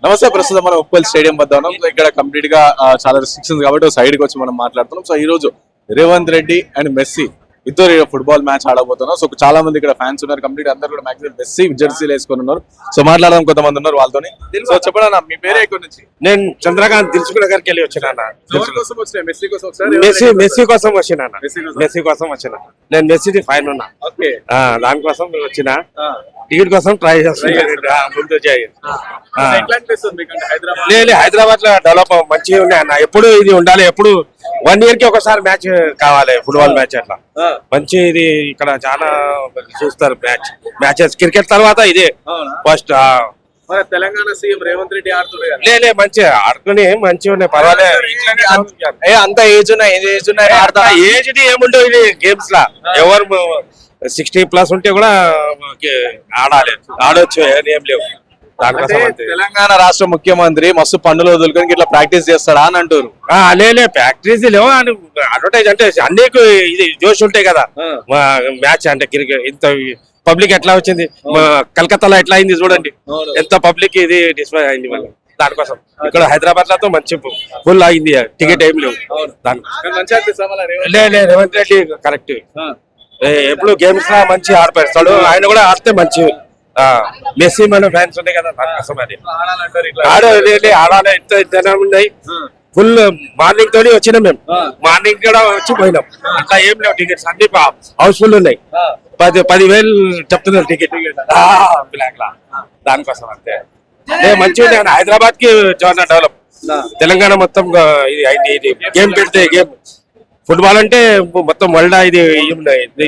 నమస్తే. ప్రస్తుతం మనం ఉప్పల్ స్టేడియం వద్ద ఉన్నాం. సో ఇక్కడ కంప్లీట్ గా చాలా రిస్ట్రిక్షన్స్ కాబట్టి సైడ్ కి వచ్చి మనం మాట్లాడుతున్నాం. సో ఈ రోజు రేవంత్ రెడ్డి అండ్ మెస్సీ ఇద్దరు ఫుట్బాల్ మ్యాచ్ ఆడబోతున్నారు. సో చాలా మంది ఇక్కడ ఫ్యాన్స్ ఉన్నారు. కంప్లీట్ అందరు కూడా మాక్సిమం మెస్సీ జెర్సీలు వేసుకొని ఉన్నారు. సో మాట్లాడదాం, కొంతమంది ఉన్నారు వాళ్ళతోని. సో చెప్పండి, మీ పేరే ఎక్కడి నుంచి? నేను చంద్రకాంత్ దిల్సుఖ్ నగర్కి వెళ్ళి వచ్చినా. మెస్సీ కోసం కోసం వచ్చినా. మెస్సీ కోసం వచ్చిన. నేను మెస్సీ ఫైన్ ఉన్నా. దానికోసం వచ్చిన. టికెట్ కోసం ట్రై చేస్తున్నా. ముందు లేదు, హైదరాబాద్ లో డెవలప్ మంచిగా ఉన్నాయి అన్న. ఎప్పుడు ఇది ఉండాలి, ఎప్పుడు 1 year కి ఒకసారి మ్యాచ్ కావాలి, ఫుట్బాల్ మ్యాచ్. అట్లా మంచి ఇది ఇక్కడ చాలా చూస్తారు మ్యాచెస్. క్రికెట్ తర్వాత ఇదే ఫస్ట్. తెలంగాణ సీఎం రేవంత్ రెడ్డి ఆడుతున్నాడు. లే మంచిగా ఆడుకుని మంచిగా ఉన్నాయి, పర్వాలేదు. అంత ఏజ్ ఉన్నాయి ఏజ్ ఏముండవు ఇది గేమ్స్ లా. ఎవరు 60+ ఉంటే కూడా ఆడొచ్చు, ఏం లేవు. తెలంగాణ రాష్ట్ర ముఖ్యమంత్రి మస్తు పన్నులు వదులుకొని ఇట్లా ప్రాక్టీస్ చేస్తాడా అని అంటారు. లే ప్రాక్టీస్ లేవు, అడ్వర్టైజ్ అంటే అన్ని ఇది జోష్ ఉంటాయి కదా. మ్యాచ్ అంటే క్రికెట్ ఇంత పబ్లిక్ ఎట్లా వచ్చింది, కలకత్తాలో ఎట్లా అయింది చూడండి, ఎంత పబ్లిక్ ఇది డిస్ప్లే అయింది. మళ్ళీ దానికోసం ఇక్కడ హైదరాబాద్ లో మంచి ఫుల్ అయింది, టికెట్ ఏం లేవు. లే రేవంత్ రెడ్డి కరెక్ట్. ఎప్పుడు గేమ్స్ లా మంచి ఆడిపేస్తాడు. ఆయన కూడా ఆడితే మంచి. మెస్సీ మన ఫ్యాన్స్ ఉన్నాయి కదా, దానికోసం అది ఆడాలి. ఎంత ఉన్నాయి. ఫుల్ మార్నింగ్ తోని వచ్చినాం మేము. మార్నింగ్ కూడా వచ్చి పోయినాం. అట్లా ఏం లేవు, టికెట్స్ అన్ని హౌస్ఫుల్ ఉన్నాయి. 10,000 చెప్తున్నారు టికెట్ బ్లాక్ లా. దానికోసం అంతే. మంచిగా హైదరాబాద్ కి చాలా డెవలప్. తెలంగాణ మొత్తం ఇది అయింది. గేమ్ పెడితే గేమ్ ఫుట్బాల్ అంటే మొత్తం వరల్డ్ ఇది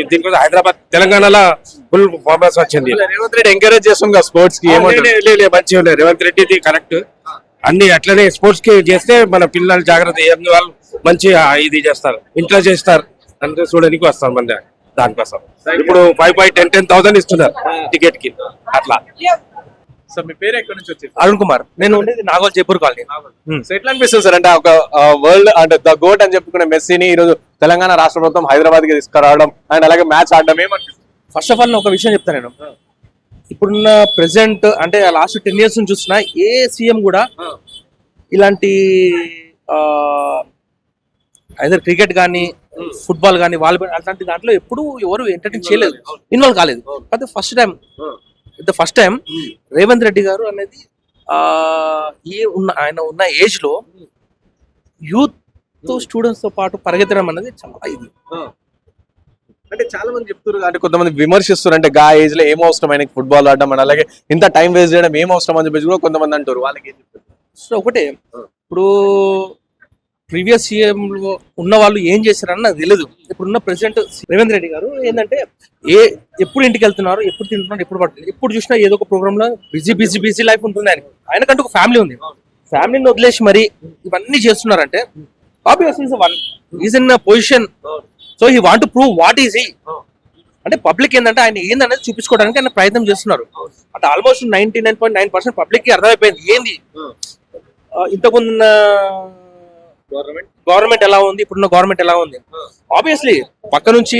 దీనికోసం హైదరాబాద్ తెలంగాణలో ఫుల్ పర్ఫార్మెన్స్ వచ్చింది. రేవంత్ రెడ్డి ఎంకరేజ్ చేస్తాం స్పోర్ట్స్ కి. మంచిగా ఉన్నాయి. రేవంత్ రెడ్డి కరెక్ట్. అన్ని అట్లనే స్పోర్ట్స్ కి చేస్తే మన పిల్లలు జాగ్రత్త, వాళ్ళు మంచి ఇది చేస్తారు, ఇంట్రెస్ట్ చేస్తారు అంటే చూడడానికి వస్తారు మన దానికోసం. ఇప్పుడు 5,10,000 ఇస్తున్నారు టికెట్ కి అట్లా. సార్ మీ పేరు ఎక్కడి నుంచి వచ్చింది? అరుణ్ కుమార్. నేను ఉండేది నాగోల్, జైపూర్ కాలనీ. ఎట్లా అనిపిస్తుంది సార్, అంటే ఒక వరల్డ్ అంటే ద గోట్ అని చెప్పుకునే మెస్సీని ఈ రోజు తెలంగాణ రాష్ట్ర ప్రభుత్వం హైదరాబాద్ కి తీసుకురావడం అండ్ అలాగే మ్యాచ్ ఆడడం ఏమనిపిస్తుంది? ఫస్ట్ ఆఫ్ ఆల్ ఒక విషయం చెప్తాను నేను. ఇప్పుడున్న ప్రెసెంట్ అంటే లాస్ట్ 10 years నుంచి చూసిన ఏ సీఎం కూడా ఇలాంటి ఐదర్ క్రికెట్ కానీ ఫుట్బాల్ కానీ వాలీబాల్ అట్లాంటి దాంట్లో ఎప్పుడు ఎవరు ఎంటర్టైన్ చేయలేదు, ఇన్వాల్వ్ కాలేదు. అయితే ఫస్ట్ టైం రేవంత్ రెడ్డి గారు అనేది ఆయన ఉన్న ఏజ్ లో యూత్ స్టూడెంట్స్ తో పాటు పరిగెత్తడం అనేది చాలా ఇది. అంటే చాలా మంది చెప్తున్నారు, అంటే కొంతమంది విమర్శిస్తారు, అంటే గా ఏజ్ లో ఏం అవసరం ఆయనకి ఫుట్బాల్ ఆడడం అని, అలాగే ఇంత టైం వేస్ట్ చేయడం ఏం అవసరం అని చెప్పేసి కూడా కొంతమంది అంటారు. వాళ్ళకి ఏం చెప్తారు? సో ఒకటే, ఇప్పుడు ప్రీవియస్ సీఎం ఉన్న వాళ్ళు ఏం చేశారని నాకు తెలియదు. ఇప్పుడున్న ప్రెసిడెంట్ రేవంత్ రెడ్డి గారు ఏంటంటే ఎప్పుడు ఇంటికి వెళ్తున్నారు, ఎప్పుడు తింటున్నారు, ఎప్పుడు పడుతుంది, ఎప్పుడు చూసినా ఏదో ఒక ప్రోగ్రామ్ లో బిజీ లైఫ్ ఉంటుంది. ఆయనకంటూ ఒక ఫ్యామిలీ ఉంది. ఫ్యామిలీని వదిలేసి మరి ఇవన్నీ చేస్తున్నారంటే obviously is in position. So he want to prove what is he. అంటే పబ్లిక్ ఏంటంటే ఆయన ఏందనేది చూపించుకోవడానికి ఆయన ప్రయత్నం చేస్తున్నారు. అంటే ఆల్మోస్ట్ 99.9% పబ్లిక్ కి అర్థమైపోయింది ఏంది ఇంతకుముందున్న గవర్నమెంట్ ఎలా ఉంది, ఇప్పుడున్న గవర్నమెంట్ ఎలా ఉంది. ఆబ్వియస్లీ పక్క నుంచి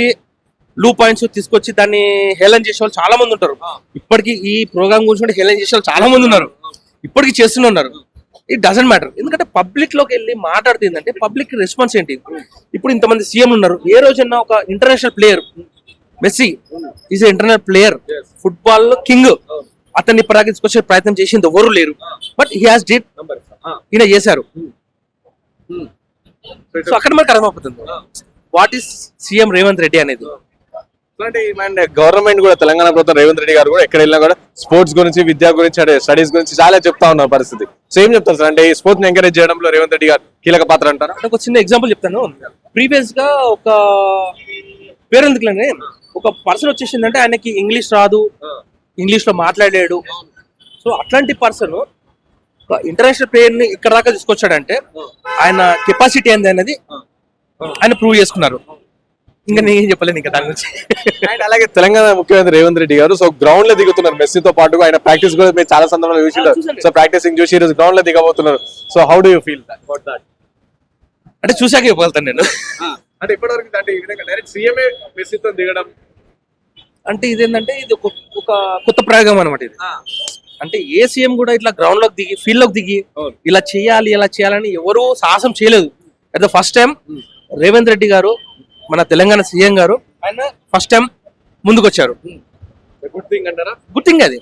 లూ పాయింట్స్ తీసుకొచ్చి దాన్ని హేళన చేసే వాళ్ళు చాలా మంది ఉంటారు. ఇప్పటికీ ఈ ప్రోగ్రామ్ గురించి హేళన చేసే వాళ్ళు చాలా మంది ఉన్నారు, ఇప్పటికీ చేస్తూనే ఉన్నారు. It doesn't matter. ఎందుకంటే పబ్లిక్ లోకి వెళ్ళి మాట్లాడుతుందంటే పబ్లిక్ రెస్పాన్స్ ఏంటి. ఇప్పుడు ఇంతమంది సీఎం ఉన్నారు. ఏ రోజన్నా ఒక international player Messi is international player, football లో కింగ్, అతన్ని ప్రాగించుకొచ్చే ప్రయత్నం చేసింది ఎవరు లేరు. బట్ హీ హాస్ డిడ్, ఈయన చేశారు. సో అక్కడ మనకు అర్థమైపోతుంది what is CM Revanth Reddy అనేది. అంటే గవర్నమెంట్ కూడా తెలంగాణ ప్రభుత్వం రేవంత్ రెడ్డి గారు కూడా ఎక్కడ వెళ్ళినా కూడా స్పోర్ట్స్ గురించి, విద్య గురించి, అంటే స్టడీస్ గురించి చాలా చెప్తా ఉన్నారు పరిస్థితి. సో ఏం చెప్తారు సార్, అంటే ఈ స్పోర్ట్స్ ని ఎంకరేజ్ చేయడంలో రేవంత్ రెడ్డి గారు కీలక పాత్ర అంటారు? ఒక చిన్న ఎగ్జాంపుల్ చెప్తాను. ప్రీవియస్ గా ఒక పేరెందుకులనే ఒక పర్సన్ వచ్చేసిందంటే ఆయనకి ఇంగ్లీష్ రాదు, ఇంగ్లీష్ లో మాట్లాడాడు. సో అట్లాంటి పర్సన్ ఇంటర్నేషనల్ ప్లేయర్ ని ఇక్కడ దాకా తీసుకొచ్చాడంటే ఆయన కెపాసిటీ ఏంది అనేది ఆయన ప్రూవ్ చేసుకున్నారు. ఇంకా నేను చెప్పలేను ఇంకా దాని గురించి. అలాగే తెలంగాణ ముఖ్యమంత్రి రేవంత్ రెడ్డి గారు సో గ్రౌండ్ లో దిగుతున్నారు మెస్సీతో పాటు. ఆయన ప్రాక్టీస్ కూడా మీరు చాలా సందర్భాలు చూసింటారు. సో ప్రాక్టీసింగ్ చూసి గ్రౌండ్ లో దిగబోతున్నారు. So how do you feel about that? అంటే చూసాక చెప్పగలుగుతాను నేను. అంటే ఇప్పటివరకు అంటే ఈ విధంగా డైరెక్ట్ సీఎంఏ మెస్సీతో దిగడం అంటే ఇదేంటంటే ఇది ఒక కొత్త ప్రయోగం అనమాట. ఇది అంటే ఏ సీఎం కూడా ఇట్లా గ్రౌండ్ లోకి దిగి ఫీల్డ్ లోకి దిగి అవును. ఇలా చేయాలని ఎవరు సాహసం చేయలేదు. At the first time Revanth Reddy గారు మన తెలంగాణ సీఎం గారు ఆయన ఫస్ట్ టైం ముందుకు వచ్చారు. గుడ్ థింగ్ అంటారా? గుడ్ థింగ్ అది.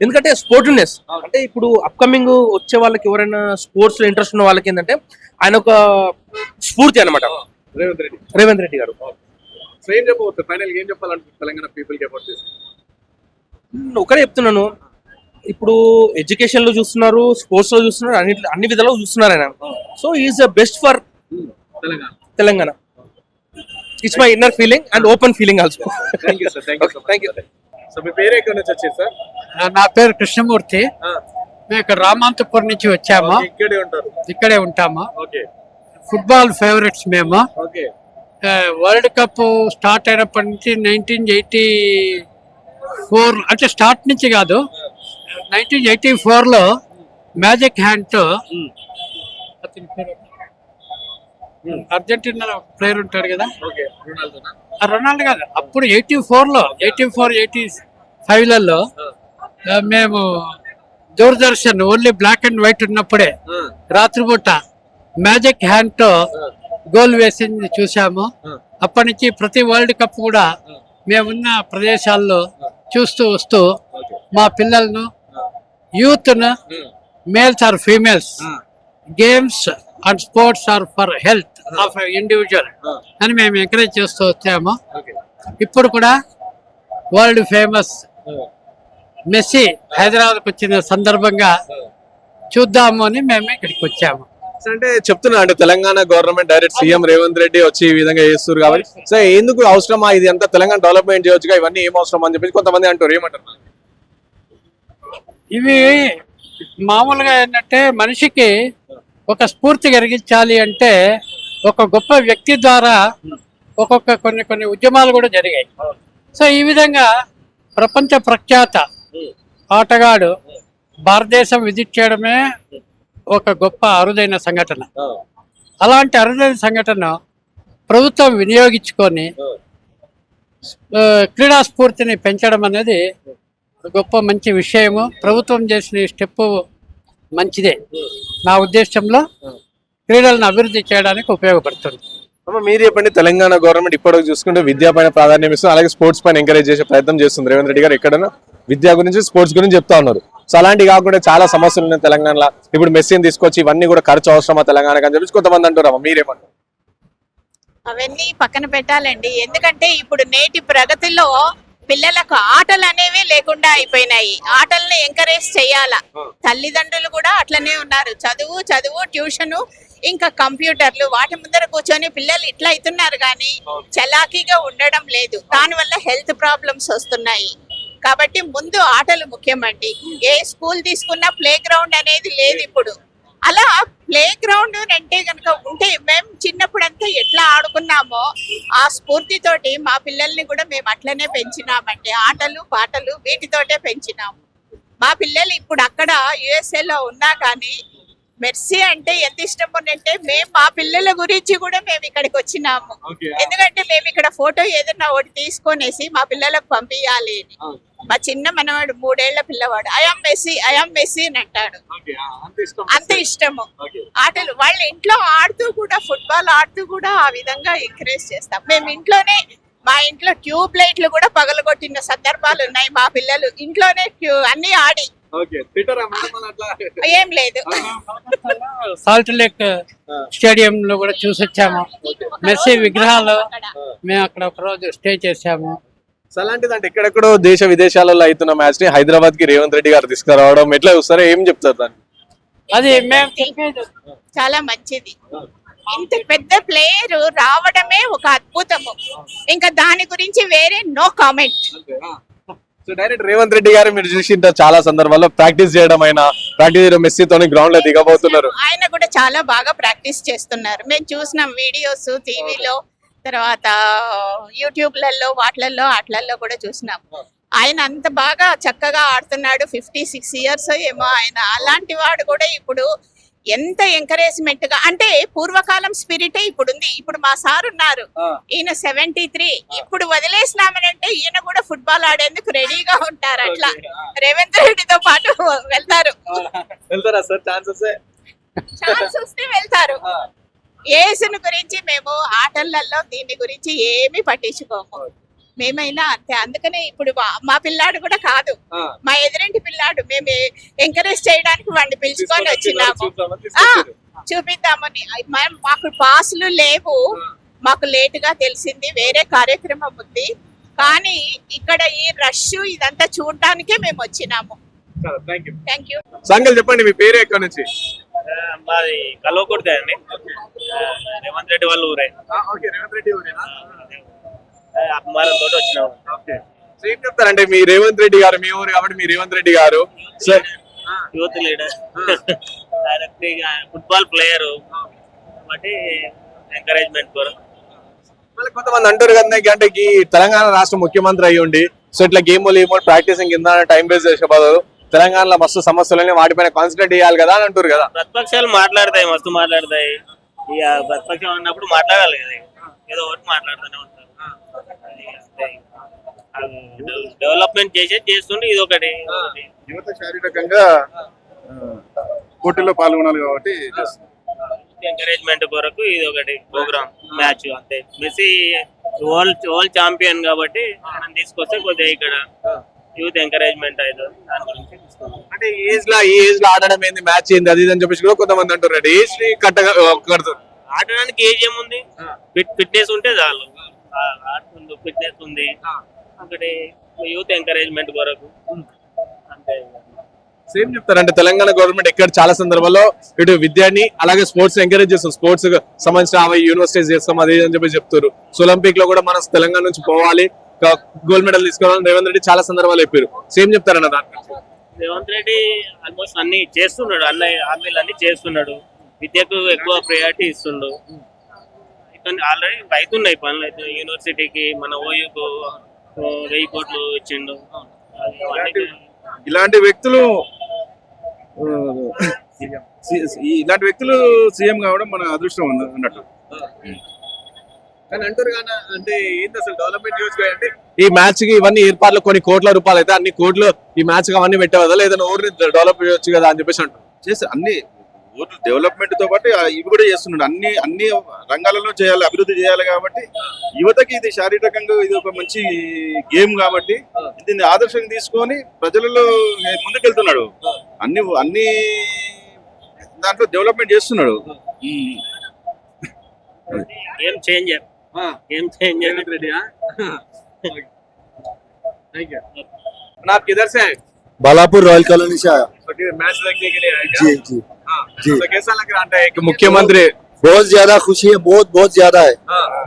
ఎందుకంటే స్పోర్టివ్నెస్ అంటే ఇప్పుడు అప్కమింగ్ వచ్చే వాళ్ళకి ఎవరైనా స్పోర్ట్స్ లో ఇంట్రెస్ట్ ఉన్న వాళ్ళకి ఏంటంటే ఆయన ఒక స్ఫూర్తి అనమాట రేవంత్ రెడ్డి గారు. సో ఏం చెప్పవచ్చు ఫైనల్ ఏం చెప్పాలంటే తెలంగాణ పీపుల్ కి అబౌట్ దిస్? ఒకటే చెప్తున్నాను, ఇప్పుడు ఎడ్యుకేషన్ లో చూస్తున్నారు, స్పోర్ట్స్ లో చూస్తున్నారు, అన్ని విధాలు చూస్తున్నారు ఆయన. So is the best for Telangana. It's my inner feeling and open feeling also. Thank you sir. Thank you. So మీ పేరు ఎక్కడి నుంచి వచ్చారు సార్? నా పేరు కృష్ణమూర్తి. మేము ఇక్కడ రామాంతపూర్ నుంచి వచ్చాము. ఇక్కడే ఉంటారు? ఇక్కడే ఉంటాము. ఓకే. ఫుట్బాల్ ఫేవరెట్స్ మేము. ఓకే. వరల్డ్ కప్ స్టార్ట్ అయినప్పటి నుంచి 1984 అంటే స్టార్ట్ నుంచి కాదు, 1984 లో మ్యాజిక్ హ్యాండ్ తో అతని పేరు అర్జెంటీనా ప్లేయర్ ఉంటాడు కదా, ఓకే. రొనాల్డో కాదు, అప్పుడు 84, 85లలో మేము Doordarshan only black and white ఉన్నప్పుడే రాత్రిపూట మ్యాజిక్ హ్యాండ్ తో గోల్ వేసింది చూసాము. అప్పటి నుంచి ప్రతి వరల్డ్ కప్ కూడా మేమున్న ప్రదేశాల్లో చూస్తూ వస్తూ మా పిల్లలను, యూత్ ను, males or females, games and sports are for health of individual అని మేము ఎంకరేజ్ చేస్తూ వచ్చాము. ఇప్పుడు కూడా వరల్డ్ ఫేమస్ మెస్సీ హైదరాబాద్కి వచ్చిన సందర్భంగా చూద్దాము అని మేము ఇక్కడికి వచ్చాము. అంటే చెప్తున్నా అంటే Telangana government direct CM Revanth Reddy వచ్చి ఈ విధంగా చేస్తారు కాబట్టి సో ఎందుకు అవసరమా ఇది అంతా తెలంగాణ డెవలప్మెంట్ చేయొచ్చుగా ఇవన్నీ ఏం అవసరం అని చెప్పేసి కొంతమంది అంటారు. ఏమంటారు? ఇవి మామూలుగా ఏంటంటే మనిషికి ఒక స్ఫూర్తి కలిగించాలి అంటే ఒక గొప్ప వ్యక్తి ద్వారా కొన్ని ఉద్యమాలు కూడా జరిగాయి. సో ఈ విధంగా ప్రపంచ ప్రఖ్యాత ఆటగాడు భారతదేశం విజిట్ చేయడమే ఒక గొప్ప అరుదైన సంఘటన. అలాంటి అరుదైన సంఘటన ప్రభుత్వం వినియోగించుకొని క్రీడా స్ఫూర్తిని పెంచడం అనేది గొప్ప మంచి విషయము. ప్రభుత్వం చేసిన స్టెప్ మంచిదే. నా ఉద్దేశంలో క్రీడలను అభివృద్ధి చేయడానికి ఉపయోగపడుతుంది. మీరు చెప్పండి, తెలంగాణ గవర్నమెంట్ ఇప్పటికి చూసుకుంటే విద్యా పైన ప్రాధాన్యం ఇస్తుంది, అలాగే స్పోర్ట్స్ పైన ఎంకరేజ్ చేసే ప్రయత్నం చేస్తుంది. రేవంత్ రెడ్డి గారు ఎక్కడైనా విద్యా గురించి స్పోర్ట్స్ గురించి చెప్తా ఉన్నారు. సో అలాంటివి కాకుండా చాలా సమస్యలు ఉన్నాయి తెలంగాణలో. ఇప్పుడు మెస్సీని తీసుకొచ్చి ఇవన్నీ కూడా ఖర్చు అవసరమా తెలంగాణకి అని చెప్పి కొంతమంది అంటారు. మీరేమంటారు? అవన్నీ పక్కన పెట్టాలండి. ఎందుకంటే ఇప్పుడు నేటి ప్రగతిలో పిల్లలకు ఆటలు అనేవి లేకుండా అయిపోయినాయి. ఆటల్ని ఎంకరేజ్ చేయాలా. తల్లిదండ్రులు కూడా అట్లనే ఉన్నారు. చదువు ట్యూషను ఇంకా కంప్యూటర్లు వాటి ముందర కూర్చొని పిల్లలు ఇట్లా అవుతున్నారు కానీ చలాకీగా ఉండడం లేదు. దానివల్ల హెల్త్ ప్రాబ్లమ్స్ వస్తున్నాయి. కాబట్టి ముందు ఆటలు ముఖ్యమండి. ఏ స్కూల్ తీసుకున్నా ప్లే గ్రౌండ్ అనేది లేదు ఇప్పుడు. అలా ప్లే గ్రౌండ్ అంటే కనుక ఉంటే మేము చిన్నప్పుడంతా ఎట్లా ఆడుకున్నామో ఆ స్ఫూర్తితోటి మా పిల్లల్ని కూడా మేము అట్లనే పెంచినామండి. ఆటలు పాటలు వీటితోటే పెంచినాము. మా పిల్లలు ఇప్పుడు అక్కడ యుఎస్ఏలో ఉన్నా కానీ మెర్సీ అంటే ఎంత ఇష్టం అంటే మేము మా పిల్లల గురించి కూడా మేము ఇక్కడికి వచ్చినాము. ఎందుకంటే మేము ఇక్కడ ఫోటో ఏదైనా ఒకటి తీసుకొనేసి మా పిల్లలకు పంపించాలి అని. మా చిన్న మనవాడు 3 ఏళ్ల పిల్లవాడు ఐఎమ్ మెస్సీ అని అంటాడు. అంత ఇష్టము. ఆటలు వాళ్ళ ఇంట్లో ఆడుతూ కూడా ఫుట్బాల్ ఆడుతూ కూడా ఆ విధంగా ఎంకరేజ్ చేస్తాం. మేము ఇంట్లోనే మా ఇంట్లో ట్యూబ్ లైట్లు కూడా పగలగొట్టిన సందర్భాలు ఉన్నాయి. మా పిల్లలు ఇంట్లోనే అన్ని ఆడి ఏం లేదు. సాల్ట్ లేక్ స్టేడియం లో కూడా చూసి వచ్చాము. మెస్సీ విగ్రహాలు మేము అక్కడ ఒక రోజు స్టే చేసాము. అలాంటిదంటే ఎక్కడెక్కడో దేశ విదేశాలలో అవుతున్న మ్యాచ్ ని హైదరాబాద్ కి రేవంత్ రెడ్డి గారు తీసుకురావడం ఎట్లా చూస్తారో ఏం చెప్తారు దాన్ని? అది మేము తెలిపేది చాలా మంచిది. ఇంత పెద్ద ప్లేయర్ రావడమే ఒక అద్భుతము. ఇంకా దాని గురించి వేరే no comment. So direct Revanth Reddy garu మీరు చూసింటారు చాలా సందర్భాల్లో ప్రాక్టీస్ చేయడం అయినా ప్రాక్టీస్ మెస్సీతోని గ్రౌండ్ లో దిగబోతున్నారు. ఆయన కూడా చాలా బాగా ప్రాక్టీస్ చేస్తున్నారు. మేము చూసినాం వీడియోస్ టీవీలో, తర్వాత యూట్యూబ్లలో వాటిలలో కూడా చూసినాం. ఆయన అంత బాగా చక్కగా ఆడుతున్నాడు. 56 years ఏమో ఆయన. అలాంటి వాడు కూడా ఇప్పుడు ఎంత ఎంకరేజ్మెంట్ గా అంటే పూర్వకాలం స్పిరిటే ఇప్పుడు ఉంది. ఇప్పుడు మా సార్ ఉన్నారు, ఈయన 73. ఇప్పుడు వదిలేసినామనంటే ఈయన కూడా ఫుట్బాల్ ఆడేందుకు రెడీగా ఉంటారు. అట్లా రేవంత్ రెడ్డితో పాటు వెళ్తారు. వెళ్తారా సార్? ఛాన్స్ వస్తే వెళ్తారు. ఏజ్ గురించి మేము ఆటలలో దీని గురించి ఏమీ పట్టించుకోము. మేమైనా అంతే. అందుకనే ఇప్పుడు మా పిల్లాడు కూడా కాదు, మా ఎదురింటి పిల్లాడు, మేము ఎంకరేజ్ చేయడానికి వాడిని పిలుచుకొని వచ్చినాము. చూపిద్దామని. మాకు పాసులు లేవు, మాకు లేట్ గా తెలిసింది, వేరే కార్యక్రమం ఉంది. కానీ ఇక్కడ ఈ రష్ ఇదంతా చూడడానికే మేము వచ్చినాము. Thank you. సంగల్ చెప్పండి, మీ పేరు ఎక్కడి నుంచి? మాది కల్వకుర్తి అండి. రేవంత్ రెడ్డి వాళ్ళ ఊరే. రేవంత్ రెడ్డి ఊరేనా? అభిమానం తోటి వచ్చినాము. ఏం చెప్తారంటే మీ రేవంత్ రెడ్డి గారు, మీ ఊరు కాబట్టి మీ రేవంత్ రెడ్డి గారు sir youth leader, football player కాబట్టి ఎంకరేజ్మెంట్ కూడా. మళ్ళీ కొంతమంది అంటారు కదా, అంటే ఈ తెలంగాణ రాష్ట్ర ముఖ్యమంత్రి అయ్యి ఉండి సో ఇట్లా గేమ్లు ప్రాక్టీసింగ్ కింద టైం వేస్ట్ చేసే బదులు తెలంగాణలో మస్తు సమస్యలని వాటిపైన కాన్సన్ట్రేట్ చేయాలి కదా అని అంటారు కదా. ప్రతిపక్షాలు మాట్లాడతాయి, మస్తు మాట్లాడతాయి. ఇక ప్రతిపక్షం ఉన్నప్పుడు మాట్లాడాలి కదా, ఏదో ఒకటి మాట్లాడుతూనే ఉంటారు. డెవలప్మెంట్ చేస్తుంటే ఇది ఒకటి. యువత శారీరకంగా పోటీలో పాల్గొనాలి కాబట్టి ఎంకరేజ్మెంట్ కొరకు ఇది ఒకటి ప్రోగ్రామ్ మ్యాచ్ అంతే. మెస్సీ వరల్డ్ ఛాంపియన్ కాబట్టి మనం తీసుకొస్తే కొద్దిగా ఇక్కడ యూత్ ఎంకరేజ్మెంట్ అవుతుంది. దాని గురించి అంటే ఈ ఏజ్ లో ఆడడం ఏంది, మ్యాచ్ ఏంది, అది ఇది అని చెప్పేసి కూడా కొంతమంది అంటారు. ఏజ్ ని కడతారు. ఆడడానికి ఏజ్ ఏముంది, ఫిట్నెస్ ఉంటే చాలు. ఫిట్నెస్ ఉంది ఒకటి, యూత్ ఎంకరేజ్మెంట్ కొరకు అంతే. సేమ్ చెప్తారంటే తెలంగాణ గవర్నమెంట్ ఎక్కడ చాలా సందర్భాల్లో ఇటు విద్యాన్ని అలాగే స్పోర్ట్స్ ఎంకరేజ్ చేస్తాం, స్పోర్ట్స్ సంబంధించిన యూనివర్సిటీస్ చేస్తాం అది అని చెప్పి చెప్తారు. సో ఒలింపిక్ లో కూడా మనం తెలంగాణ నుంచి పోవాలి, గోల్డ్ మెడల్ తీసుకోవాలని రేవంత్ రెడ్డి చాలా సందర్భాలు చెప్పారు. సేమ్ చెప్తారన్న దాని రేవంత్ రెడ్డి ఆల్మోస్ట్ అన్ని చేస్తున్నాడు, హామీలు అన్ని చేస్తున్నాడు. విద్యకు ఎక్కువ ప్రయారిటీ ఇస్తుండు. ఆల్రెడీ అవుతున్నాయి పనులు అయితే. యూనివర్సిటీకి మన ఓయూకు 1000 కోట్లు ఇచ్చిండు. ఇలాంటి వ్యక్తులు సీఎం కావడం మన అదృష్టం అన్నట్టు. కానీ అంటారు కానీ అంటే ఏంటి అసలు డెవలప్మెంట్ న్యూస్ అంటే ఈ మ్యాచ్ కి ఇవన్నీ ఏర్పాట్లు కొన్ని కోట్ల రూపాయలు అయితే అన్ని కోట్లు ఈ మ్యాచ్ కి అవన్నీ పెట్టేవదా, లేదంటే ఊరిని డెవలప్ చేయొచ్చు కదా అని చెప్పేసి అంటారు. చేస్తే అన్ని డెవలప్మెంట్ తో పాటు ఇవి కూడా చేస్తున్నాడు. అన్ని రంగాలలో చేయాలి, అభివృద్ధి చేయాలి. కాబట్టి యువతకి ఇది శారీరకంగా ఇది ఒక మంచి గేమ్ కాబట్టి దీన్ని ఆదర్శంగా తీసుకొని ప్రజలలో ముందుకెళ్తున్నాడు. అన్ని దాంట్లో డెవలప్మెంట్ చేస్తున్నాడు. Game changer. आप किधर से आए? बालापुर रॉयल कॉलोनी से आया। मैच देखने के लिए आए क्या? जी जी जी। तो कैसा लग रहा है कि मुख्यमंत्री? बहुत ज्यादा खुशी है, बहुत ज्यादा है।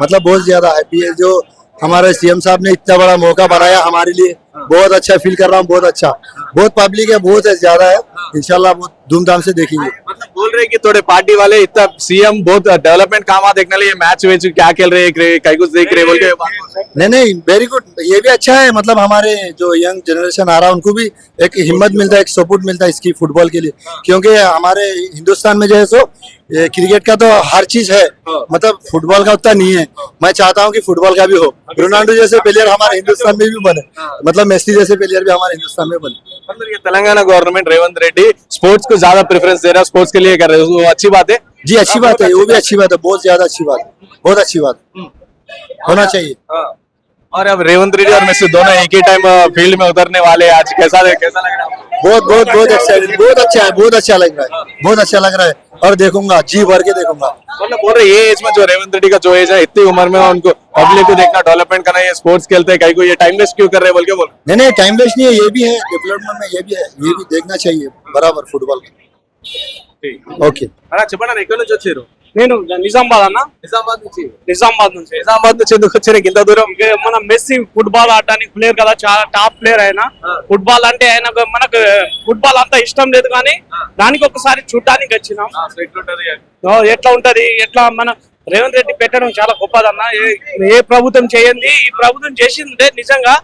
मतलब बहुत ज्यादा हैप्पी है जो हमारे सीएम साहब ने इतना बड़ा मौका बनाया हमारे लिए। बहुत अच्छा फील कर रहा हूँ, बहुत अच्छा। बहुत पब्लिक है, बहुत ज्यादा है। इंशाल्लाह बहुत धूमधाम से देखेंगे। मतलब बोल रहे कि थोड़े पार्टी वाले इतना सीएम बहुत डेवलपमेंट काम देखने लिए मैच वेच क्या खेल रहे हैं, कई कुछ देख रहे बोल के। नहीं वेरी गुड, ये भी अच्छा है। मतलब हमारे जो यंग जनरेशन आ रहा है उनको भी एक हिम्मत मिलता है, एक सपोर्ट मिलता है इसकी फुटबॉल के लिए। क्योंकि हमारे हिंदुस्तान में जो है सो क्रिकेट का तो हर चीज है, मतलब फुटबॉल का उतना नहीं है। मैं चाहता हूँ कि फुटबॉल का भी हो। रोनाल्डो जैसे प्लेयर हमारे हिंदुस्तान में भी बने, मतलब मेसी जैसे प्लेयर भी हमारे हिंदुस्तान में बने। मतलब ये तेलंगाना गवर्नमेंट रेवंत रेड्डी स्पोर्ट्स को ज्यादा प्रेफरेंस दे रहा है, स्पोर्ट्स के लिए कर रहे हैं, वो अच्छी बात है। जी अच्छी बात है, वो भी अच्छी बात है, बहुत ज्यादा अच्छी बात है, बहुत अच्छी बात होना चाहिए। और अब रेवंत रेड्डी और मेसी दोनों एक ही टाइम फील्ड में उतरने वाले हैं। आज कैसा लग रहा है? बहुत एक्साइटेड, बहुत अच्छा है, बहुत अच्छा लग रहा है, बहुत अच्छा लग रहा है। और देखूंगा, जी भर के देखूंगा। मतलब बोल रहे ये एज में जो रेवंत रेड्डी का जो एज है, इतनी उम्र में उनको पब्लिक को देखना, डेवलपमेंट करना, ये स्पोर्ट्स खेलते हैं, कहीं को ये टाइम वेस्ट क्यों कर रहे हैं बोल के बोल। नहीं टाइम वेस्ट नहीं है, ये भी है डेवलपमेंट में, ये भी है, ये भी देखना चाहिए बराबर फुटबॉल का। ఓకే అన్న చెప్పండి, ఎక్కడి నుంచి వచ్చారు? నేను నిజామాబాద్ అన్న. నిజామాబాద్ నుంచి ఎందుకు వచ్చారు ఇంత దూరం? మన మెస్సీ ఫుట్బాల్ ఆడడానికి ప్లేయర్ కదా, చాలా టాప్ ప్లేయర్ ఆయన. ఫుట్బాల్ అంటే ఆయన మనకు ఫుట్బాల్ అంత ఇష్టం లేదు కానీ దానికి ఒకసారి చూడడానికి వచ్చినాం. ఎట్లా ఉంటది, ఎట్లా మన రేవంత్ రెడ్డి పెట్టడం చాలా గొప్పదన్న. ఏ ప్రభుత్వం చేయండి, ఈ ప్రభుత్వం చేసిందే నిజంగా.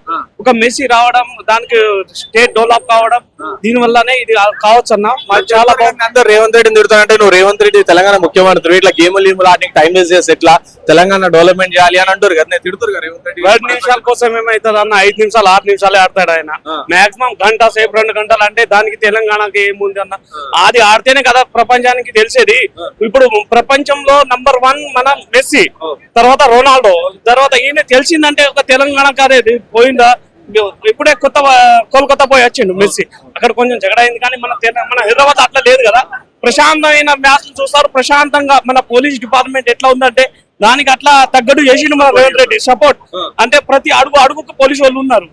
ఒక మెస్సీ రావడం, దానికి స్టేట్ డెవలప్ కావడం, దీని వల్లనే ఇది కావచ్చు అన్న. మాకు చాలా బాగుంది. అందరూ రేవంత్ రెడ్డిని తిడుతానంటే నువ్వు రేవంత్ రెడ్డి తెలంగాణ ముఖ్యమంత్రి ఇట్లా గేములు ఆడడానికి టైం వేస్ట్ చేసి ఎట్లా తెలంగాణ డెవలప్మెంట్ చేయాలి అని అంటారు కదా, నేను తిడుతారు కదా రేవంత్ రెడ్డి. 2 నిమిషాల కోసం ఏమైతుంది అన్న, 5 నిమిషాలు 6 నిమిషాలే ఆడతాడు ఆయన. మాక్సిమం గంట సేపు 2 గంటలు అంటే దానికి తెలంగాణకి ఏముంది అన్న. అది ఆడితేనే కదా ప్రపంచానికి తెలిసేది. ఇప్పుడు ప్రపంచంలో నంబర్ 1 మన మెస్సీ, తర్వాత రొనాల్డో, తర్వాత ఈయన తెలిసిందంటే ఒక తెలంగాణ కాదేది పోయిందా. ఇప్పుడే కోల్కతా పోయి వచ్చిండు మెస్సీ, అక్కడ కొంచెం జగడ అయింది. కానీ మన హైదరాబాద్ అట్లా లేదు కదా, ప్రశాంతమైన మ్యాచ్లు చూస్తారు ప్రశాంతంగా. మన పోలీస్ డిపార్ట్మెంట్ ఎట్లా ఉందంటే దానికి అట్లా తగ్గట్టు చేసిండు మన రేవంత్ రెడ్డి సపోర్ట్. అంటే ప్రతి అడుగుకు పోలీసు వాళ్ళు ఉన్నారు.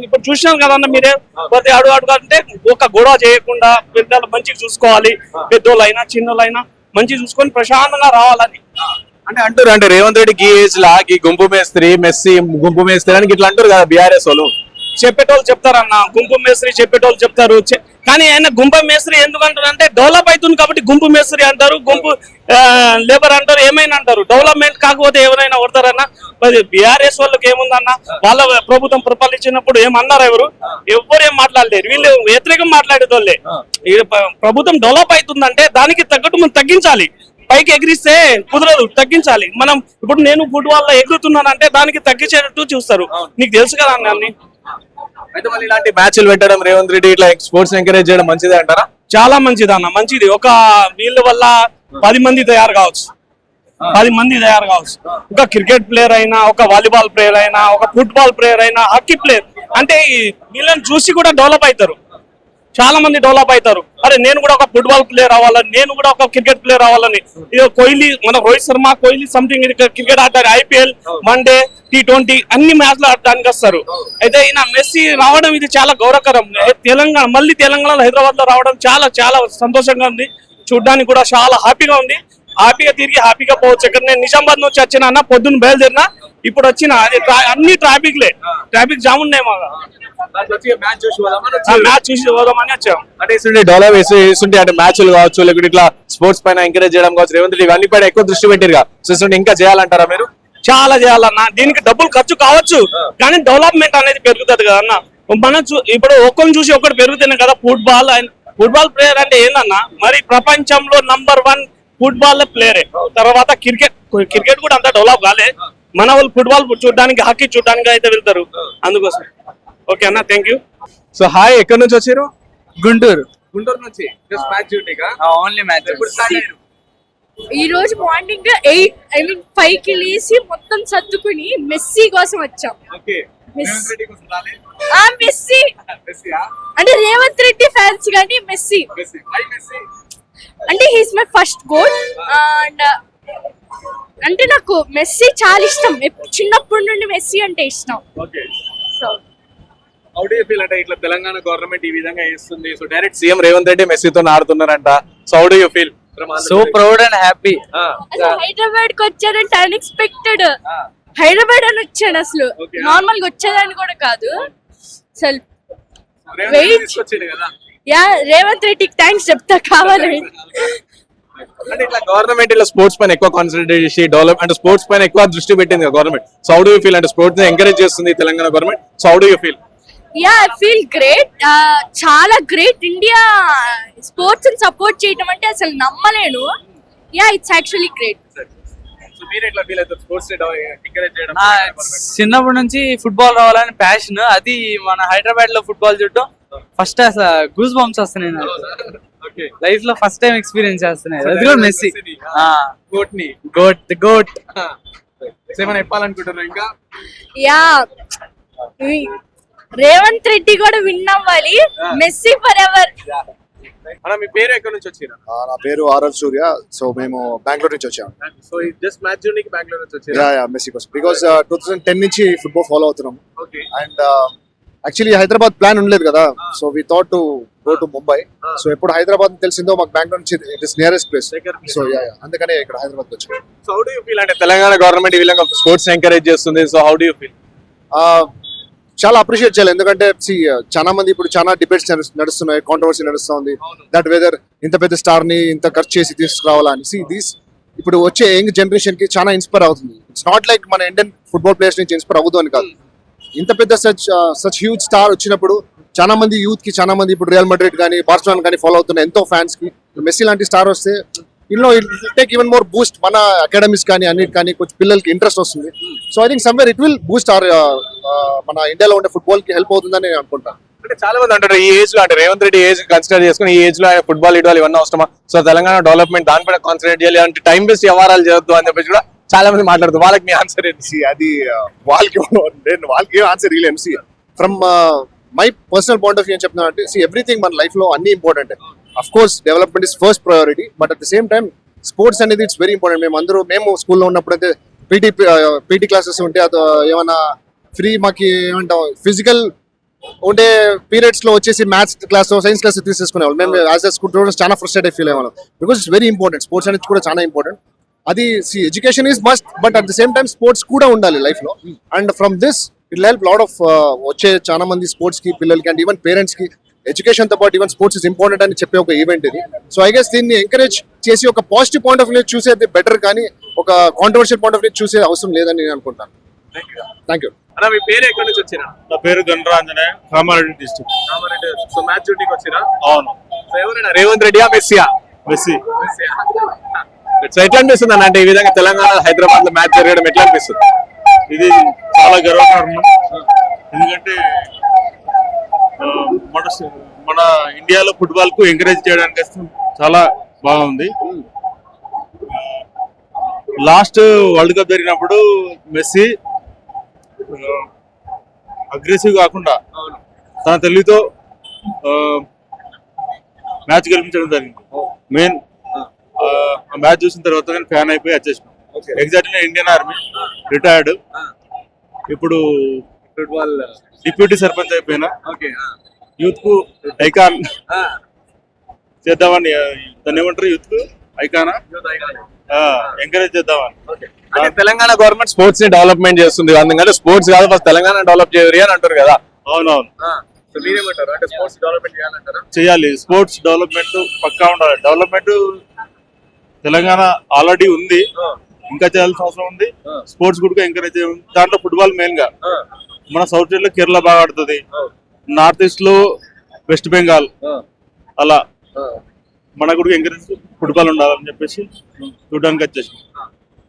ఇప్పుడు చూసినాం కదన్న మీరే, ప్రతి అడుగు అంటే ఒక గొడవ చేయకుండా పిల్లలు మంచిగా చూసుకోవాలి, పెద్దోళ్ళైనా చిన్నోళ్ళైనా మంచిగా చూసుకొని ప్రశాంతంగా రావాలని అంటే అంటారు. అంటే రేవంత్ రెడ్డికి ఈ ఏజ్ లా గుంపు మేస్త్రి మెస్సీ గుంపు మేస్త్రి అని ఇట్లా అంటారు కదా బీఆర్ఎస్ వాళ్ళు. చెప్పేటోళ్ళు చెప్తారన్న, గుంపు మేస్త్రి చెప్పేటోళ్ళు చెప్తారు. కానీ ఆయన గుంపు మేస్త్రి ఎందుకంటారు అంటే డెవలప్ అవుతుంది కాబట్టి గుంపు మేస్త్రి అంటారు, గుంపు లేబర్ అంటారు, ఏమైనా అంటారు. డెవలప్మెంట్ కాకపోతే ఎవరైనా కొడతారన్న. బీఆర్ఎస్ వాళ్ళకి ఏముందన్న, వాళ్ళ ప్రభుత్వం పరిపాలించినప్పుడు ఏమన్నారు ఎవరు ఏం మాట్లాడలేరు. వీళ్ళు వ్యతిరేకం మాట్లాడేటోళ్ళే. ప్రభుత్వం డెవలప్ అవుతుందంటే దానికి తగ్గట్టు మనం తగ్గించాలి. పైకి ఎగిరిస్తే కుదరదు, తగ్గించాలి. మనం ఇప్పుడు నేను ఫుట్బాల్ లో ఎగురుతున్నానంటే దానికి తగ్గించేటట్టు చూస్తారు. నీకు తెలుసు కదా అన్ని. అయితే మళ్ళీ ఇలాంటి మ్యాచ్లు పెట్టడం రేవంత్ రెడ్డి ఇట్లా స్పోర్ట్స్ ఎంకరేజ్ చేయడం మంచిదే అంటారా? చాలా మంచిది అన్న, మంచిది. ఒక వీళ్ళ వల్ల 10 మంది తయారు కావచ్చు, 10 మంది తయారు కావచ్చు. ఒక క్రికెట్ ప్లేయర్ అయినా, ఒక వాలీబాల్ ప్లేయర్ అయినా, ఒక ఫుట్బాల్ ప్లేయర్ అయినా, హాకీ ప్లేయర్ అంటే వీళ్ళని చూసి కూడా డెవలప్ అవుతారు. చాలా మంది డెవలప్ అవుతారు. అరే నేను కూడా ఒక ఫుట్బాల్ ప్లేయర్ అవ్వాలని, నేను కూడా ఒక క్రికెట్ ప్లేయర్ అవ్వాలని. ఇదో కోహ్లీ, మన రోహిత్ శర్మ, కోహ్లీ సంథింగ్ క్రికెట్ ఆడతారు. IPL, వన్డే, T20 అన్ని మ్యాచ్లు ఆడడానికి వస్తారు. అయితే ఈయన మెస్సీ రావడం ఇది చాలా గౌరవకరం. మళ్ళీ తెలంగాణలో హైదరాబాద్ లో రావడం చాలా చాలా సంతోషంగా ఉంది. చూడడానికి కూడా చాలా హ్యాపీగా ఉంది. హ్యాపీగా తిరిగి హ్యాపీగా పోవచ్చు. ఇక్కడ నేను నిజామాబాద్ నుంచి వచ్చిన అన్న, పొద్దున్న బయలుదేరినా, ఇప్పుడు వచ్చిన అన్ని ట్రాఫిక్ జామ్ ఉన్నాయి. మాకు మ్యాచ్ చూసి పోదామని వచ్చాం. అంటే డెవలప్ వేస్తుంటే అంటే మ్యాచ్లు కావచ్చు, లేకపోతే ఇట్లా స్పోర్ట్స్ పైన ఎంకరేజ్ చేయడం కావచ్చు, రేవంత్ రెడ్డి ఇవన్నీ పైన ఎక్కువ దృష్టి పెట్టారు. సో ఇంకా చేయాలంటారా మీరు? చాలా చేయాలన్న. దీనికి డబ్బులు ఖర్చు కావచ్చు కానీ డెవలప్మెంట్ అనేది పెరుగుతుంది కదా అన్న. మనం ఇప్పుడు ఒక్కరిని చూసి ఒకటి పెరుగుతున్నాయి కదా. ఫుట్బాల్ ప్లేయర్ అంటే ఏందన్నా, మరి ప్రపంచంలో నంబర్ 1 ఫుట్బాల్ ప్లేయరే. తర్వాత క్రికెట్ కూడా అంత డెవలప్ కాలే. మన వాళ్ళు ఫుట్బాల్ చూడడానికి, హాకీ చూడడానికి అయితే వెళ్తారు. అందుకోసం ఓకే అన్న, థ్యాంక్ యూ. సో హాయ్, ఎక్కడి నుంచి వచ్చారు? గుంటూరు నుంచి జస్ట్ మ్యాచ్ డ్యూటీగా? Only match. ఈ రోజు మార్నింగ్ 5 కి లేసి మొత్తం సర్దుకుని మెస్సీ కోసం వచ్చాం. మెస్సీ అంటే రేవంత్ రెడ్డి ఫ్యాన్స్ కానీ మెస్సీ అంటే he's my first goal. And అంటే నాకు మెస్సీ చాలా ఇష్టం, చిన్నప్పటి నుండి మెస్సీ అంటే ఇష్టం. So how do you feel అంటే ఇట్లా తెలంగాణ గవర్నమెంట్ ఈ విధంగా చేస్తుంది, so direct CM Revanth Reddy మెస్సీతో ఆడుతున్నారంట. So how do you feel? So proud and happy. అసలు హైదరాబాద్ కి వచ్చారంటే అన్ఎక్స్పెక్టెడ్. హైదరాబాద్ అని వచ్చాడు, అసలు నార్మల్ గా వచ్చేదాన్ని కూడా కాదు. అసలు యా రేవంత్ రెడ్డికి థ్యాంక్స్ చెప్తా కావాలి. అంటే ఇట్లా గవర్నమెంట్ ఇలా స్పోర్ట్స్ పైన ఎక్కువ కాన్సన్ట్రేట్ చేసి డెవలప్ అంటే స్పోర్ట్స్ పైన ఎక్కువ దృష్టి పెట్టింది government. So how do you feel అంటే స్పోర్ట్స్ ని ఎంకరేజ్ చేస్తుంది Telangana government. So how do you feel? Yeah I feel great, చాలా గ్రేట్. ఇండియా స్పోర్ట్స్ ని సపోర్ట్ చేయడం అంటే అసలు నమ్మలేను. Yeah it's actually great. So మీరు ఎట్లా ఫీల్ అవుతారు స్పోర్ట్స్ ని ఎంకరేజ్ చేయడం? చిన్నప్పటి నుంచి ఫుట్బాల్ రావాలని ప్యాషన్. అది మన హైదరాబాద్ లో ఫుట్బాల్ చూడటం ఫస్ట్ గూస్ బంప్స్ వస్తున్నాయి. లైఫ్ లో ఫస్ట్ టైం ఎక్స్పీరియన్స్ చేస్తున్నాయి. అది కూడా మెస్సీ గోట్. ఏమైనా చెప్పాలనుకుంటున్నారు ఇంకా? యా రేవంత్ రెడ్డి కూడా విన్ అవ్వాలి. Messi forever. అన్న మీ పేరు ఎక్కడి నుంచి వచ్చారు? నా పేరు ఆర్ఆర్ సూర్య. సో మేము బెంగళూరు నుంచి వచ్చాము. సో జస్ట్ మ్యాచ్ జర్నీకి బెంగళూరు నుంచి వచ్చారు? యా మెస్సీ కోసం బికాజ్ 2010 నుంచి ఫుట్బాల్ ఫాలో అవుతున్నాం. Okay. And actually Hyderabad plan ఉండలేదు కదా. So we thought to go to Mumbai. So ఎప్పుడు హైదరాబాద్ తెలిసిందో మాకు బెంగళూరు నుంచి it is nearest place. So yeah అందుకనే ఇక్కడ హైదరాబాద్ వచ్చాము. So how do you feel అంటే తెలంగాణ గవర్నమెంట్ ఈ విధంగా స్పోర్ట్స్ ఎంకరేజ్ చేస్తుంది. So how do you feel? చాలా అప్రిషియేట్ చేయాలి. ఎందుకంటే చాలా మంది ఇప్పుడు చాలా డిబేట్స్ నడుస్తున్నాయి, కాంట్రవర్సీ నడుస్తుంది. దట్ వెదర్ ఇంత పెద్ద స్టార్ ని ఇంత ఖర్చు చేసి తీసుకురావాలని. దీస్ ఇప్పుడు వచ్చే యంగ్ జనరేషన్ కి చాలా ఇన్స్పైర్ అవుతుంది. ఇట్స్ నాట్ లైక్ మన ఇండియన్ ఫుట్బాల్ ప్లేయర్స్ నుంచి ఇన్స్పైర్ అవ్వదు అని కాదు. ఇంత పెద్ద సచ్ హ్యూజ్ స్టార్ వచ్చినప్పుడు చాలా మంది యూత్ కి, చాలా మంది ఇప్పుడు రియల్ మడ్రిడ్ కానీ బార్సిలోనా కానీ ఫాలో అవుతున్న ఎంతో ఫ్యాన్స్ కి మెస్సీ లాంటి స్టార్ వస్తే టేక్ ఈవెన్ మోర్ బూస్ట్ మన అకాడమీస్ కానీ అన్నిటి కానీ కొంచెం పిల్లలకి ఇంట్రెస్ట్ వస్తుంది. So I think somewhere it will Boost మన ఇండియాలో ఉండే ఫుట్బాల్ కి హెల్ప్ అవుతుందని నేను అనుకుంటాను. అంటే చాలా మంది అంటారు ఈ ఏజ్ లో, అంటే రేవంత్ రెడ్డి ఏజ్ కన్సిడర్ చేసుకుని ఈ ఏజ్ లో ఫుట్బాల్ ఇవ్వాలి ఇవన్నీ అవసరమా, సో తెలంగాణ డెవలప్మెంట్ దానిపైన కాన్సన్ట్రేట్ చేయాలి అంటే టైం వేస్ట్ వ్యవహారాలు చేయొద్దు అని చెప్పేసి కూడా చాలా మంది మాట్లాడుతారు. వాళ్ళకి మీ ఆన్సర్ ఏంటి? అది వాళ్ళకి ఆన్సర్ ఇవ్వలేము. From my personal point of view ఏం చెప్తున్నా అంటే ఎవ్రీథింగ్ మన లైఫ్ లో అన్ని important. Of course development is first priority, but at the same time sports అనేది ఇట్స్ వెరీ ఇంపార్టెంట్. మేము స్కూల్లో ఉన్నప్పుడు అయితే పీటీ క్లాసెస్ ఉంటే అది ఏమైనా ఫ్రీ మాకి ఏమంటాం ఫిజికల్ ఉండే పీరియడ్స్ లో వచ్చేసి మ్యాథ్స్ క్లాస్ సైన్స్ క్లాస్ తీసేసుకునేవాళ్ళు. మేము యాజ్ అ స్టూడెంట్స్ చాలా ఫ్రస్ట్రేట్ ఫీల్ అయ్యేవాళ్ళం, because it's very important. Sports అనేది కూడా చాలా ఇంపార్టెంట్. అది education is must, but at the same time sports కూడా ఉండాలి లైఫ్ లో. And from this it help lot of వచ్చే చాలా మంది స్పోర్ట్స్ కి పిల్లలకి అండ్ ఈవెన్ పేరెంట్స్ కి ఎడ్యుకేషన్ తో పాటు ఈవెన్ స్పోర్ట్స్ ఇస్ ఇంపార్టెంట్ అని చెప్పే ఒక ఈవెంట్ ఇది. సో ఐ గెస్ దీన్ని ఎంకరేజ్ చేసి ఒక పాజిటివ్ పాయింట్ ఆఫ్ వ్యూ చూసేది బెటర్, కానీ ఒక కాంట్రవర్షియల్ పాయింట్ ఆఫ్ వ్యూ చూసే అవసరం లేదని నేను అనుకుంటాను. Thank you. అన్న మీ పేరు ఎక్కడి నుంచి వచ్చినా? నా పేరు గణరాంజనే, కామారెడ్డి డిస్ట్రిక్ట్. సో మ్యాచ్ డ్యూటీకి వచ్చినా? అవును. సో ఎవరైనా రేవంత్ రెడ్డియా మెస్సీయా? మెస్సీ. సో ఎట్లా అనిపిస్తుంది అన్న, అంటే ఈ విధంగా తెలంగాణ హైదరాబాద్ లో మ్యాచ్ జరగడం ఎట్లా అనిపిస్తుంది? ఇది చాలా గర్వకారణం. ఎందుకంటే మన ఇండియాలో ఫుట్బాల్ కు ఎంకరేజ్ చేయడానికి చాలా బాగుంది. లాస్ట్ వరల్డ్ కప్ జరిగినప్పుడు మెస్సీ అగ్రెసివ్ కాకుండా తన తెలివితో మ్యాచ్ గెలిపించడం జరిగింది. మెయిన్ మ్యాచ్ చూసిన తర్వాత నేను ఫ్యాన్ అయిపోయి వచ్చేసాను. ఎగ్జాక్ట్లీ ఇండియన్ ఆర్మీ రిటైర్డ్, ఇప్పుడు ఫుట్బాల్ డిప్యూటీ సర్పంచ్ అయిపోయినా. యూత్ కు ఐకాన్ చేద్దామని, దాన్ని ఏమంటారు, యూత్ కు ఐకానా ఎంకరేజ్ చేద్దామని. అంటే తెలంగాణ గవర్నమెంట్ స్పోర్ట్స్ ని డెవలప్మెంట్ చేస్తుంది, అందుకంటే స్పోర్ట్స్ కాదు ఫస్ట్ తెలంగాణ డెవలప్ చేయరు అని అంటారు కదా. అవునవును. సో మీరేమంటారు? అంటే స్పోర్ట్స్ డెవలప్మెంట్ చేయాలంటారా? చేయాలి. స్పోర్ట్స్ డెవలప్మెంట్ పక్కా ఉండాలి. డెవలప్మెంట్ తెలంగాణ ఆల్రెడీ ఉంది, ఇంకా చేయాల్సిన అవసరం ఉంది. స్పోర్ట్స్ కూడా ఎంకరేజ్ చేయాలి. దాంట్లో ఫుట్బాల్ మెయిన్ గా మన సౌత్ ఇండియా లో కేరళ బాగా ఆడుతుంది, నార్త్ ఈస్ట్ లో వెస్ట్ బెంగాల్, అలా మనకు కూడా ఎంకరేజ్ ఫుట్బాల్ ఉండాలని చెప్పేసి చూడడానికి వచ్చేసి.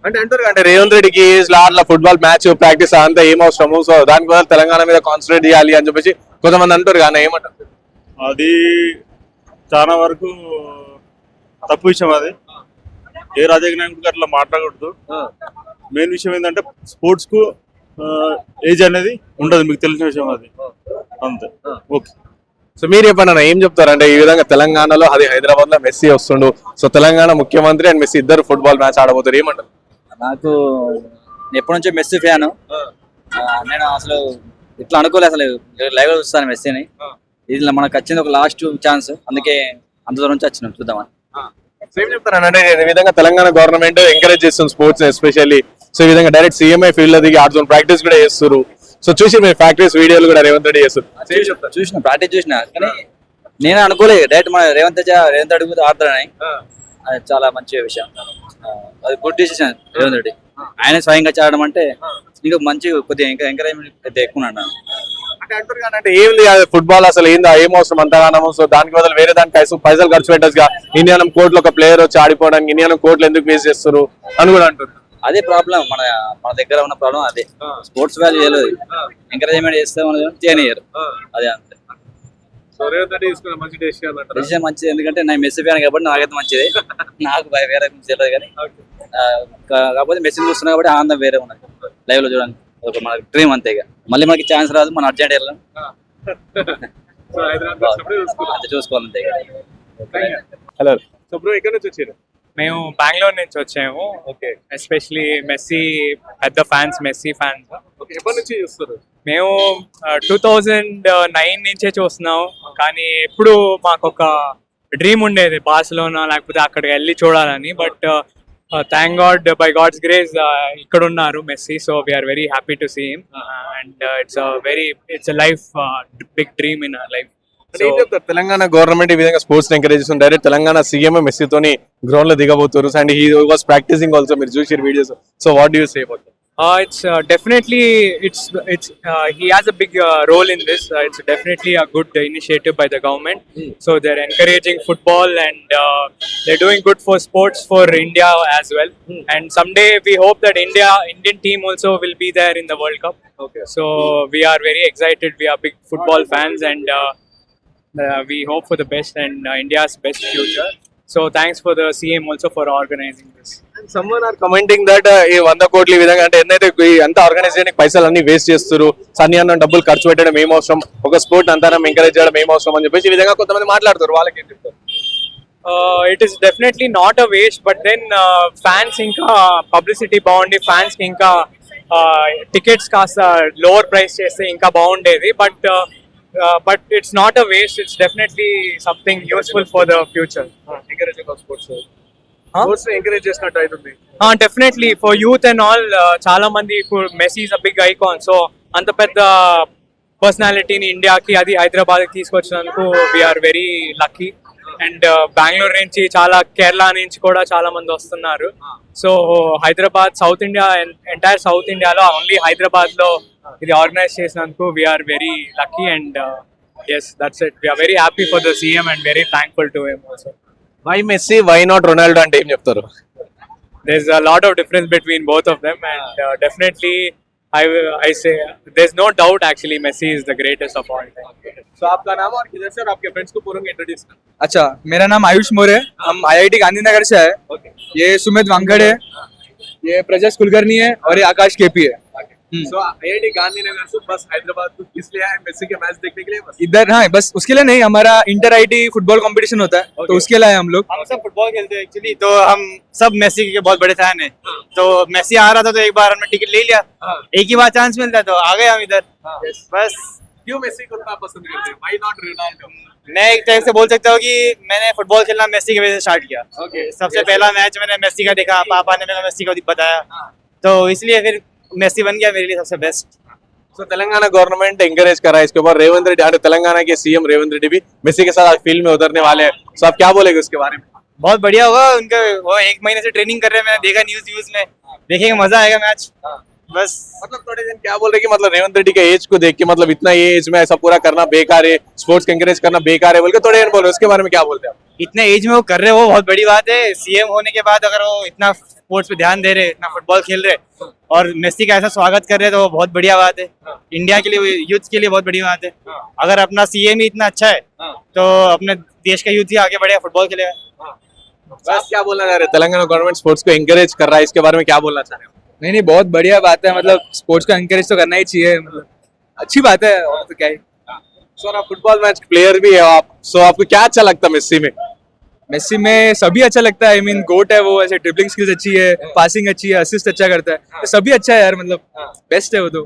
అంటే అంటారు అంటే రేవంత్ రెడ్డికి అట్లా ఫుట్బాల్ మ్యాచ్ ప్రాక్టీస్ అంతా ఏం అవసరము, సో దాని కోసం తెలంగాణ మీద కాన్సన్ట్రేట్ చేయాలి అని చెప్పేసి కొంతమంది అంటారు కానీ ఏమంటారు? అది చాలా వరకు తప్పు విషయం. అది ఏ రాజకీయ నాయకుడికి అట్లా మాట్లాడకూడదు. మెయిన్ విషయం ఏంటంటే స్పోర్ట్స్ కు ఏజ్ అనేది ఉండదు, మీకు తెలిసిన విషయం అది, అంతే. ఓకే. సో మీరు చెప్పండి ఏం చెప్తారు? అంటే ఈ విధంగా తెలంగాణలో అది హైదరాబాద్ లో మెస్సీ వస్తుండు, సో తెలంగాణ ముఖ్యమంత్రి అండ్ మెస్సీ ఇద్దరు ఫుట్బాల్ మ్యాచ్ ఆడబోతారు, ఏమంటారు? నాకు ఎప్పటి నుంచో మెస్సీ ఫ్యాన్. నేను అసలు ఇట్లా అనుకోలేదు, అసలు లైవ్ చూస్తాను మెస్సీని. ఇది మనకు వచ్చింది ఒక లాస్ట్ ఛాన్స్, అందుకే అంత దూరం నుంచి వచ్చినాం చూద్దామని. ఏం చెప్తారు అంటే ఈ విధంగా తెలంగాణ గవర్నమెంట్ ఎంకరేజ్ చేస్తుంది స్పోర్ట్స్ ఎస్పెషల్లీ, సో ఈ విధంగా డైరెక్ట్ సీఎంఐ ఫీల్డ్ లో దిగి ఆడుతున్న ప్రాక్టీస్ కూడా చేస్తారు. సో చూసి మీరు ఫ్యాక్టరీస్ వీడియోలు కూడా రేవంత్ రెడ్డి చేస్తారు, చూసిన ప్రాక్టీస్ చూసిన, కానీ నేను అనుకోలేదు డైరెక్ట్ మన రేవంత్ రెడ్డి కూడా ఆడతారని. అది చాలా మంచి విషయం, అది గుడ్ డిసిషన్ రేవంత్ రెడ్డి. ఆయన స్వయంగా ఆడడం అంటే ఇంకా మంచి కొద్దిగా ఇంకా ఎంకరేజ్మెంట్ ఎక్కువ అన్నాను. అంటే ఏంది ఫుట్బాల్ అసలు ఏందా, ఏం అవసరం అంతగానము, సో దానికి బదులు వేరే దానికి పైసలు ఖర్చు పెట్టచ్చుగా, ఇండియన్ కోర్టులో ఒక ప్లేయర్ వచ్చి ఆడిపోవడానికి ఇండియన్ కోర్టులు ఎందుకు వేస్ట్ చేస్తారు అని కూడా అంటారు. అదే ప్రాబ్లం, మన దగ్గర ఉన్న ప్రాబ్లం అదే. స్పోర్ట్స్ వాల్యూ తెలియదు, ఎంకరేజ్మెంట్ చేస్తామని చేయనియరు, అదే అంతే. డెసిషన్ మంచిది, ఎందుకంటే నేను మెస్సీ ఫ్యాన్ కాబట్టి నాకైతే మంచిది. నాకు వేరే తెలియదు కానీ, కాకపోతే మెస్సీ చూస్తున్నా కాబట్టి ఆనందం వేరే ఉన్నది లైవ్ లో చూడడానికి. ఒక మన డ్రీమ్ అంతే, ఇక మళ్ళీ మనకి ఛాన్స్ రాదు, మనం అర్జెంట్ వెళ్ళాం అంతే, చూసుకోవాలంతే. హలో, సో బ్రో ఎక్కడి నుంచి వచ్చారు? మేము బెంగళూరు నుంచి వచ్చాము. ఓకే. ఎస్పెషలీ మెస్సీ పెద్ద ఫ్యాన్స్, మెస్సీ ఫ్యాన్స్. ఎప్పటి నుంచి చూస్తారు? మేము 2009 నుంచే చూస్తున్నాం, కానీ ఎప్పుడు మాకు ఒక డ్రీమ్ ఉండేది బార్సిలోనా లేకపోతే అక్కడికి వెళ్ళి చూడాలని. But thank God, by God's grace ఇక్కడ ఉన్నారు Messi. So we are very happy to see him, and it's a life big dream in our life. అంటే ఏం చెప్తారు తెలంగాణ గవర్నమెంట్ ఈ విధంగా స్పోర్ట్స్ ఎంకరేజ్ చేస్తుంది. డైరెక్ట్ తెలంగాణ సీఎం మెస్సీతోని గ్రౌండ్ లో దిగబోతారు and he was practising also. మీరు చూసి videos. So what do you say about? It's definitely he has a big role in this. It's definitely a good initiative by the government. So they're encouraging football and they're doing good for sports for India as well. And someday we hope that Indian team also will be there in the World Cup. Okay. So we are very excited. We are big football fans and we hope for the best and India's best future. So thanks for the CM also for organizing this. Someone or commenting that ఈ 100 కోట్ల ఈ విధంగా అంటే ఏంటంటే అంత organise చేయడానికి పైసలు అన్ని వేస్ట్ చేస్తారు, సన్నీ అన్న డబ్బులు ఖర్చు పెట్టడం ఏం అవసరం, ఒక స్పోర్ట్ అంతా ఎంకరేజ్ చేయడం ఏం అవసరం అని చెప్పేసి ఈ విధంగా కొంతమంది మాట్లాడుతారు. వాళ్ళకి ఏం చెప్తారు? It is definitely not a waste, but then fans inka publicity baundi, fans ki inka tickets kaasta lower price cheste inka baundedi, but it's not a waste. It's definitely something useful for the future. Encouraging of sports sports encourage చేసినట్టు అవుతుంది. Definitely for youth and all, చాలా మంది ఇప్పుడు Messi is a big icon. So అంత పెద్ద పర్సనాలిటీని ఇండియాకి అది హైదరాబాద్ కి తీసుకొచ్చినందుకు we are very lucky. And Bengaluru నుంచి చాలా, కేరళ నుంచి కూడా చాలా మంది వస్తున్నారు. So Hyderabad, south India, entire south ఇండియాలో ఓన్లీ హైదరాబాద్ లో ఇది ఆర్గనైజ్ చేసినందుకు we are very lucky. And yes, that's it. We are very happy for the CM and very thankful to him also. Why Messi, why not Ronaldo అంటే ఏం చెప్తారు? There's a lot of difference between both of them, and definitely I say there's no doubt actually Messi is the greatest of all time. So आपका नाम और किधर से और आपके फ्रेंड्स को पूरा इंट्रोड्यूस करें. अच्छा, मेरा नाम आयुष मोरे है, हम IIT गांधीनगर से है. ये सुमित वांगड़ है, ये प्रजस कुलकर्णी है और ये आकाश केपी है. So IIT गांधीनगर से बस हैदराबाद को किस लिए आए? मेसी के मैच देखने के लिए बस? इधर हाँ, बस उसके लिए नहीं, हमारा इंटर IT फुटबॉल कंपटीशन होता है तो उसके लिए आए हम लोग. हम सब फुटबॉल खेलते हैं एक्चुअली, तो हम सब मेसी के बहुत बड़े फैन हैं. तो मेसी आ रहा था तो एक बार हमने टिकट ले लिया, एक ही बार चांस मिलता है तो आ गए हम इधर. बस क्यों मेसी को इतना पसंद करते हैं? Why not Ronaldo? मैं एक तरह से बोल सकता हूँ कि मैंने फुटबॉल खेलना मेसी की वजह से स्टार्ट किया. सबसे पहला मैच मैंने मेसी का देखा, पापा ने मेरे को मेसी को बताया, तो इसलिए फिर मेसी बन गया मेरे लिए सबसे best. So Telangana government encourage करा है इसके ऊपर. रेवंत रेड्डी और तेलंगाना के सीएम रेवंत रेड्डी भी मेसी के साथ फील्ड में उतरने वाले हैं. So आप क्या बोलेंगे उसके बारे में? बहुत बढ़िया होगा उनका, वो 1 महीने से ट्रेनिंग कर रहे हैं, मैंने देखा न्यूज में, देखेंगे मजा आएगा मैच. बस मतलब थोड़े दिन क्या बोल रहे कि मतलब रेवंत रेड्डी के एज को देख के मतलब इतना ये एज में ऐसा पूरा करना बेकार है, स्पोर्ट्स को एंकरेज करना बेकार है बोल के थोड़े दिन बोल रहे, उसके बारे में क्या बोलते हैं आप? इतने एज में वो कर रहे हो बहुत बड़ी बात है. सीएम होने के बाद अगर वो इतना स्पोर्ट्स पे ध्यान दे रहे, इतना फुटबॉल खेल रहे और मेसी का ऐसा स्वागत कर रहे तो वो बहुत बढ़िया बात है. इंडिया के लिए, यूथ के लिए बहुत बड़ी बात है. अगर अपना सीएम ही इतना अच्छा है तो अपने देश का यूथ ही आगे बढ़ेगा, फुटबॉल खेलेगा. बस क्या बोलना चाह रहे हैं? तेलंगाना गवर्नमेंट स्पोर्ट्स को एंकरेज कर रहा है, इसके बारे में क्या बोलना चाह रहे हैं? नहीं, बहुत बढ़िया बात है, मतलब स्पोर्ट्स को एनकरेज तो करना ही चाहिए, मतलब अच्छी बात है और तो क्या ही. सर आप फुटबॉल मैच प्लेयर भी है आप, सो आपको क्या अच्छा लगता है मेसी में? मेसी में सभी अच्छा लगता है. आई मीन गोट है वो, ऐसे ड्रिबलिंग स्किल्स अच्छी है, पासिंग अच्छी है, असिस्ट अच्छा करता है, तो सभी अच्छा है यार, मतलब बेस्ट है वो तो.